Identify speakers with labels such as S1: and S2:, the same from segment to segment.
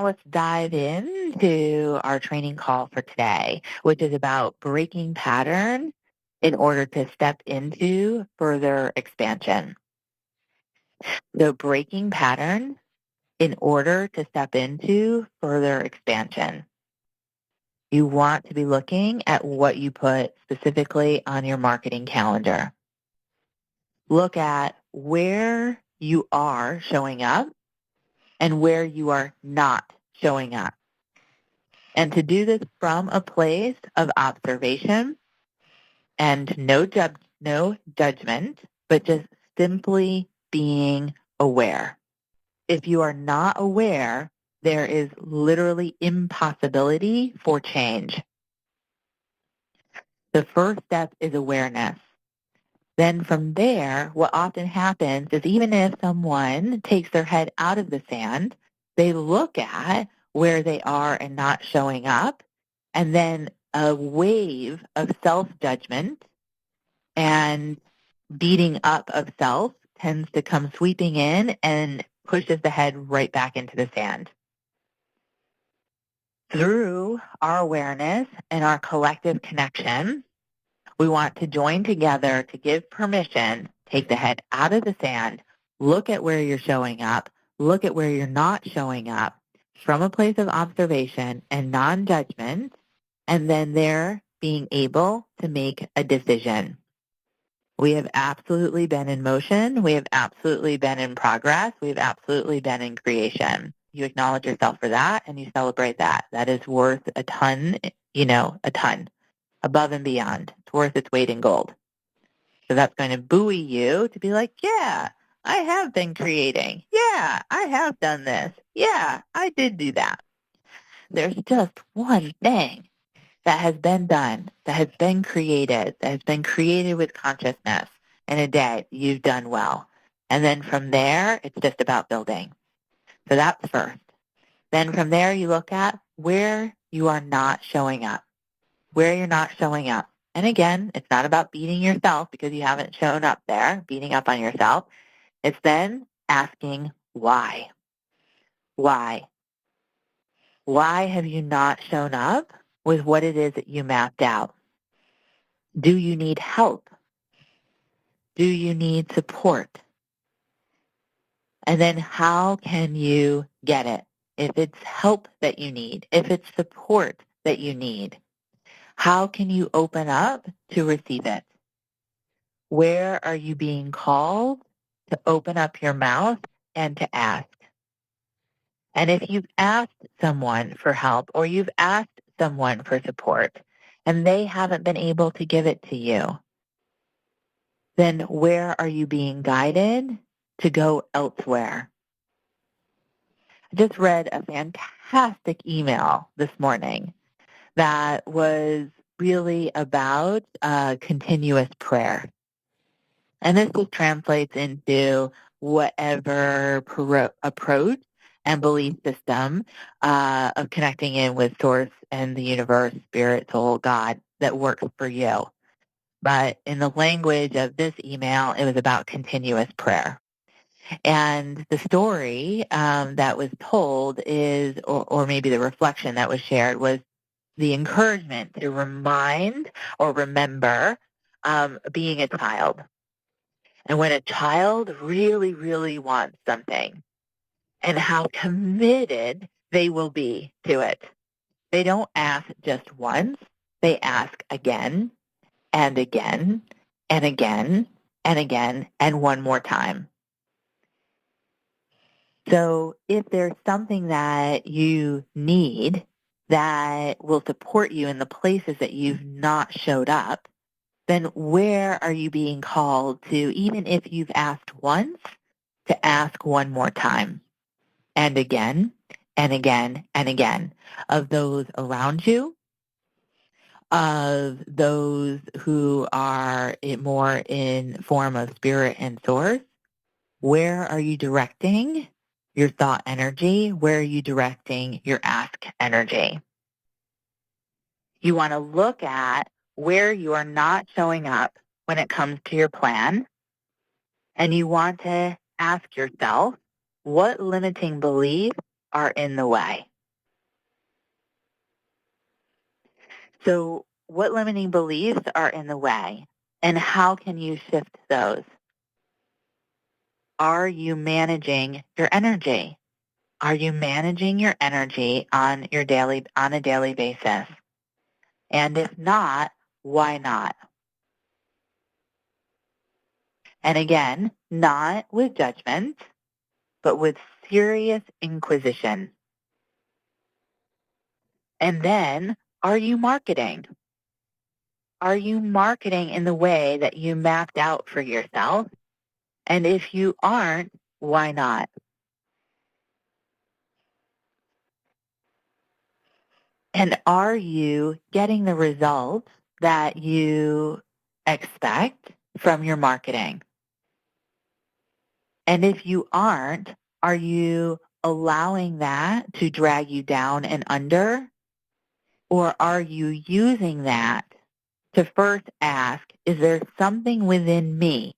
S1: Let's dive into our training call for today, which is about breaking pattern in order to step into further expansion. So breaking pattern in order to step into further expansion. You want to be looking at what you put specifically on your marketing calendar. Look at where you are showing up and where you are not showing up. And to do this from a place of observation and no judgment, but just simply being aware. If you are not aware, there is literally impossibility for change. The first step is awareness. Then from there, what often happens is even if someone takes their head out of the sand, they look at where they are and not showing up, and then a wave of self-judgment and beating up of self tends to come sweeping in and pushes the head right back into the sand. Through our awareness and our collective connection, we want to join together to give permission, take the head out of the sand, look at where you're showing up, look at where you're not showing up from a place of observation and non-judgment, and then there being able to make a decision. We have absolutely been in motion. We have absolutely been in progress. We've absolutely been in creation. You acknowledge yourself for that and you celebrate that. That is worth a ton, a ton above and beyond. It's worth its weight in gold. So that's going to buoy you to be like, yeah, I have been creating. Yeah, I have done this. Yeah, I did do that. There's just one thing that has been done, that has been created with consciousness in a day. You've done well. And then from there, it's just about building. So that's first. Then from there, you look at where you are not showing up, where you're not showing up. And again, it's not about beating yourself because you haven't shown up there, beating up on yourself. It's then asking why. Why? Why have you not shown up with what it is that you mapped out? Do you need help? Do you need support? And then how can you get it? If it's help that you need, if it's support that you need, how can you open up to receive it? Where are you being called to open up your mouth and to ask? And if you've asked someone for help or you've asked someone for support and they haven't been able to give it to you, then where are you being guided to go elsewhere? I just read a fantastic email this morning that was really about continuous prayer. And this just translates into whatever approach and belief system of connecting in with source and the universe, spirit, soul, God that works for you. But in the language of this email, it was about continuous prayer. And the story that was told is, or maybe the reflection that was shared was the encouragement to remind or remember being a child. And when a child really, really wants something and how committed they will be to it. They don't ask just once. They ask again and again and again and again and one more time. So if there's something that you need that will support you in the places that you've not showed up, then where are you being called to, even if you've asked once, to ask one more time and again and again and again of those around you, of those who are more in form of spirit and source? Where are you directing your thought energy? Where are you directing your ask energy? You want to look at where you are not showing up when it comes to your plan, and you want to ask yourself, what limiting beliefs are in the way? So what limiting beliefs are in the way, and how can you shift those? Are you managing your energy? Are you managing your energy on a daily basis? And if not, why not? And again, not with judgment, but with serious inquisition. And then, are you marketing? Are you marketing in the way that you mapped out for yourself? And if you aren't, why not? And are you getting the results that you expect from your marketing? And if you aren't, are you allowing that to drag you down and under? Or are you using that to first ask, is there something within me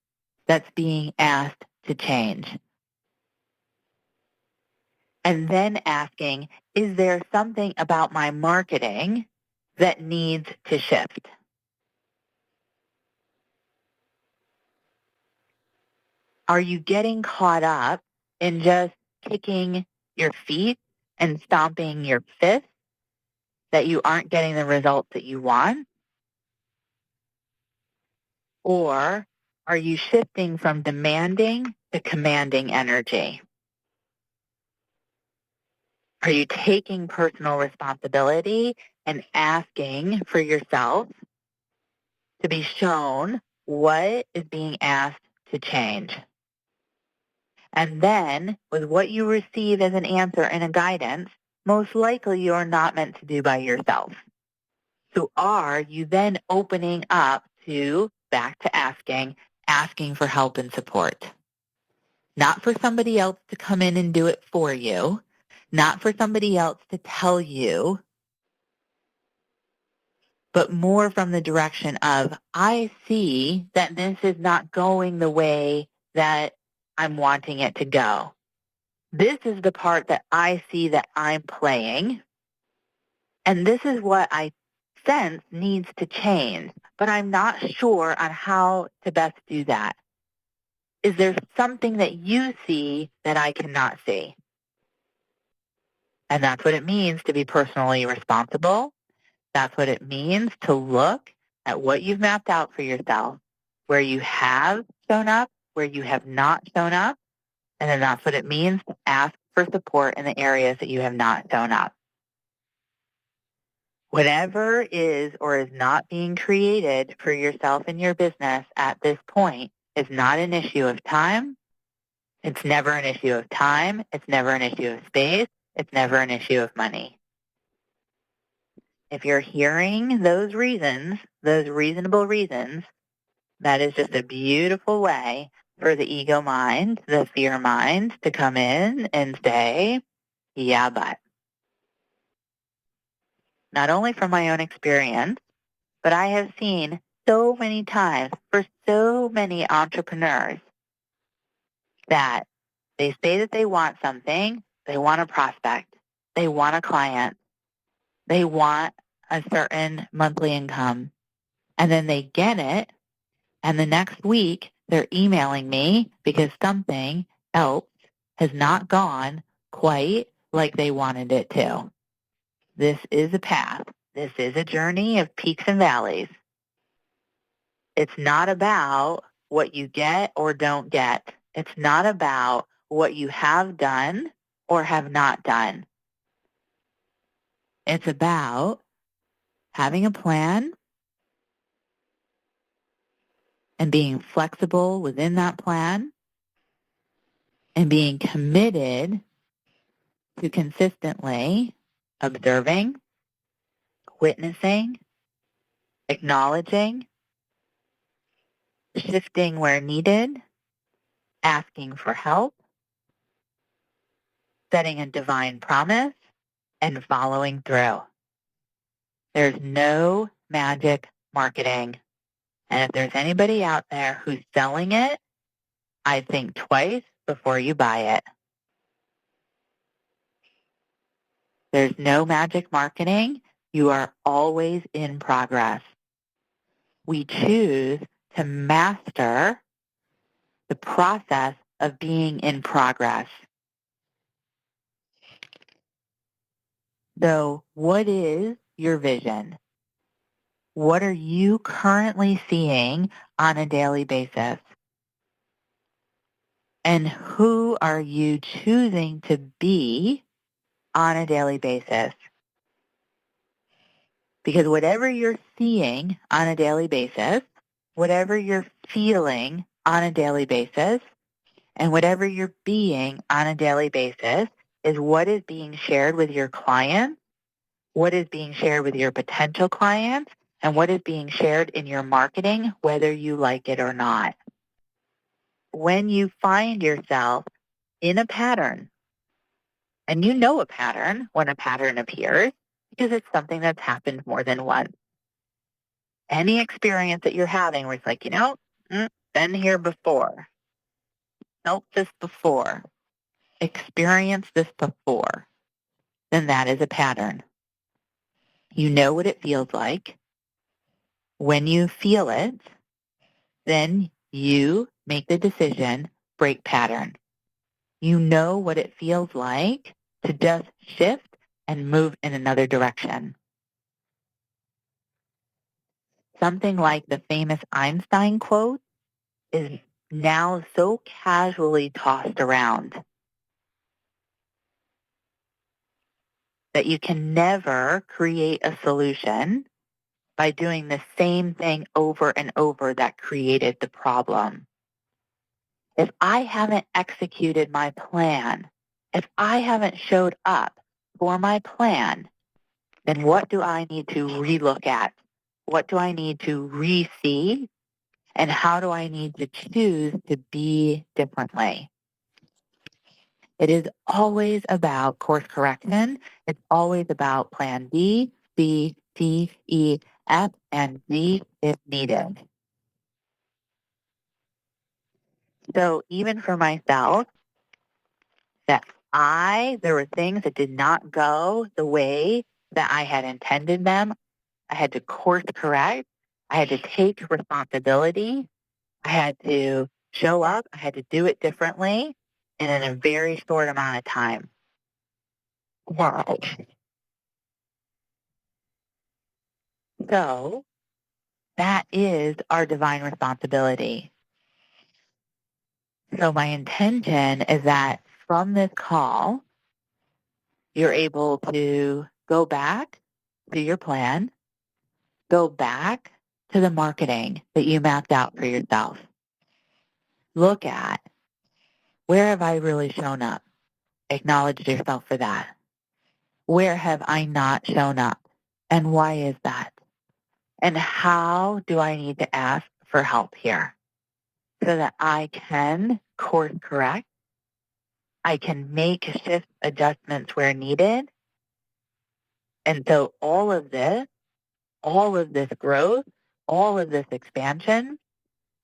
S1: that's being asked to change? And then asking, is there something about my marketing that needs to shift? Are you getting caught up in just kicking your feet and stomping your fists that you aren't getting the results that you want? Or are you shifting from demanding to commanding energy? Are you taking personal responsibility and asking for yourself to be shown what is being asked to change? And then, with what you receive as an answer and a guidance, most likely you are not meant to do by yourself. So are you then opening up to, back to asking for help and support? Not for somebody else to come in and do it for you, not for somebody else to tell you, but more from the direction of, I see that this is not going the way that I'm wanting it to go. This is the part that I see that I'm playing, and this is what I sense needs to change, but I'm not sure on how to best do that. Is there something that you see that I cannot see? And that's what it means to be personally responsible. That's what it means to look at what you've mapped out for yourself, where you have shown up, where you have not shown up, and then that's what it means to ask for support in the areas that you have not shown up. Whatever is or is not being created for yourself and your business at this point is not an issue of time. It's never an issue of time. It's never an issue of space. It's never an issue of money. If you're hearing those reasons, those reasonable reasons, that is just a beautiful way for the ego mind, the fear mind, to come in and say, yeah, but. Not only from my own experience, but I have seen so many times for so many entrepreneurs that they say that they want something, they want a prospect, they want a client, they want a certain monthly income, and then they get it, and the next week they're emailing me because something else has not gone quite like they wanted it to. This is a path. This is a journey of peaks and valleys. It's not about what you get or don't get. It's not about what you have done or have not done. It's about having a plan and being flexible within that plan and being committed to consistently observing, witnessing, acknowledging, shifting where needed, asking for help, setting a divine promise, and following through. There's no magic marketing. And if there's anybody out there who's selling it, I'd think twice before you buy it. There's no magic marketing. You are always in progress. We choose to master the process of being in progress. So what is your vision? What are you currently seeing on a daily basis? And who are you choosing to be on a daily basis? Because whatever you're seeing on a daily basis, whatever you're feeling on a daily basis, and whatever you're being on a daily basis is what is being shared with your clients, what is being shared with your potential clients, and what is being shared in your marketing, whether you like it or not. When you find yourself in a pattern, and you know a pattern when a pattern appears because it's something that's happened more than once. Any experience that you're having where it's like, been here before, felt this before, experienced this before, then that is a pattern. You know what it feels like. When you feel it, then you make the decision, break pattern. You know what it feels like to just shift and move in another direction. Something like the famous Einstein quote is now so casually tossed around that you can never create a solution by doing the same thing over and over that created the problem. If I haven't executed my plan, if I haven't showed up for my plan, then what do I need to relook at? What do I need to re-see? And how do I need to choose to be differently? It is always about course correction. It's always about plan B, C, D, E, F, and G if needed. So even for myself, there were things that did not go the way that I had intended them. I had to course correct. I had to take responsibility. I had to show up. I had to do it differently and in a very short amount of time. Wow. So that is our divine responsibility. So my intention is that from this call, you're able to go back to your plan, go back to the marketing that you mapped out for yourself. Look at, where have I really shown up? Acknowledge yourself for that. Where have I not shown up? And why is that? And how do I need to ask for help here so that I can course correct? I can make shift adjustments where needed. And so all of this growth, all of this expansion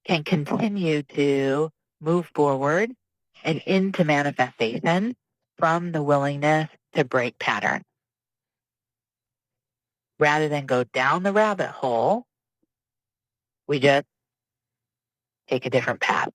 S1: can continue to move forward and into manifestation from the willingness to break pattern. Rather than go down the rabbit hole, we just take a different path.